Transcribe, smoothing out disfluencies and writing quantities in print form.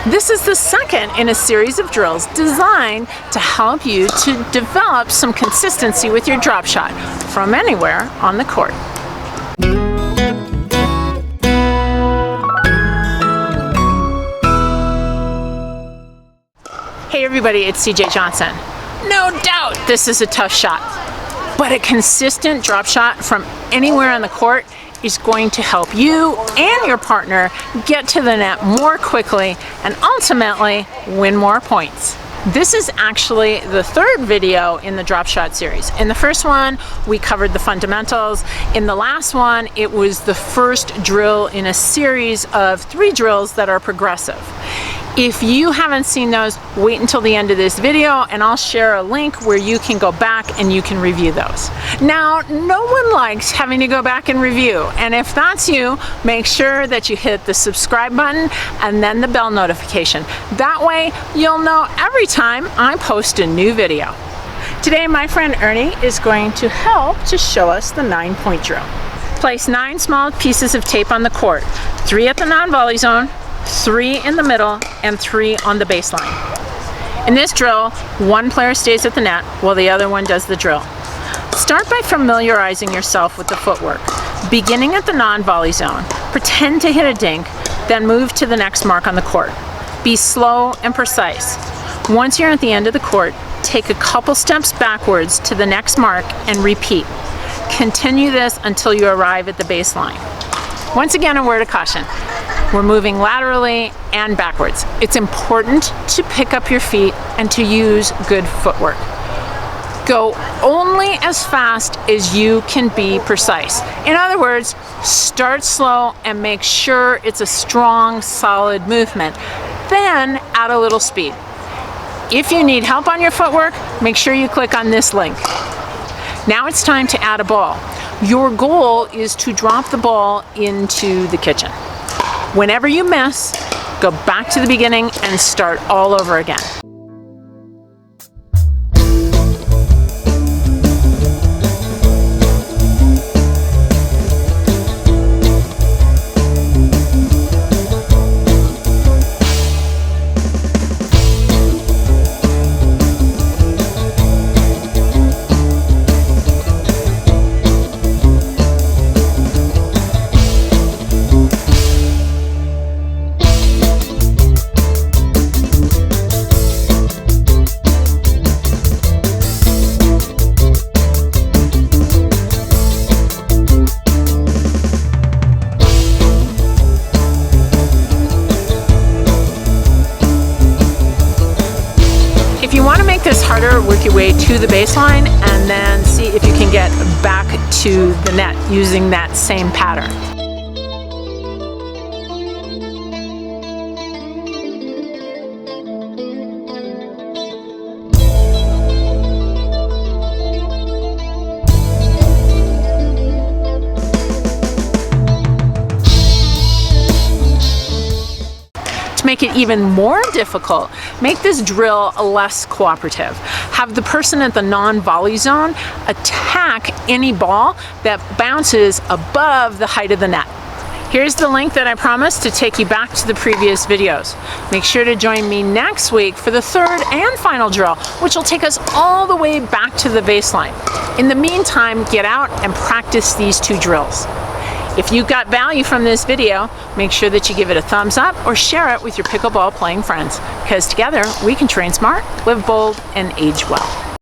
This is the second in a series of drills designed to help you to develop some consistency with your drop shot from anywhere on the court. Hey everybody, it's CJ Johnson. No doubt this is a tough shot, but a consistent drop shot from anywhere on the court is going to help you and your partner get to the net more quickly and ultimately win more points. This is actually the third video in the drop shot series. In the first one, we covered the fundamentals. In the last one, it was the first drill in a series of 3 drills that are progressive. If you haven't seen those, wait until the end of this video and I'll share a link where you can go back and you can review those. Now, no one likes having to go back and review, and if that's you, make sure that you hit the subscribe button and then the bell notification. That way, you'll know every time I post a new video. Today, my friend Ernie is going to help to show us the 9-point drill. Place 9 small pieces of tape on the court, 3 at the non-volley zone, 3 in the middle, and 3 on the baseline. In this drill, one player stays at the net while the other one does the drill. Start by familiarizing yourself with the footwork. Beginning at the non-volley zone, pretend to hit a dink, then move to the next mark on the court. Be slow and precise. Once you're at the end of the court, take a couple steps backwards to the next mark and repeat. Continue this until you arrive at the baseline. Once again, a word of caution. We're moving laterally and backwards. It's important to pick up your feet and to use good footwork. Go only as fast as you can be precise. In other words, start slow and make sure it's a strong, solid movement. Then add a little speed. If you need help on your footwork, make sure you click on this link. Now it's time to add a ball. Your goal is to drop the ball into the kitchen. Whenever you miss, go back to the beginning and start all over again. If you want to make this harder, work your way to the baseline and then see if you can get back to the net using that same pattern. To make it even more difficult, make this drill less cooperative. Have the person at the non-volley zone attack any ball that bounces above the height of the net. Here's the link that I promised to take you back to the previous videos. Make sure to join me next week for the third and final drill, which will take us all the way back to the baseline. In the meantime, get out and practice these 2 drills. If you got value from this video, make sure that you give it a thumbs up or share it with your pickleball playing friends, because together we can train smart, live bold, and age well.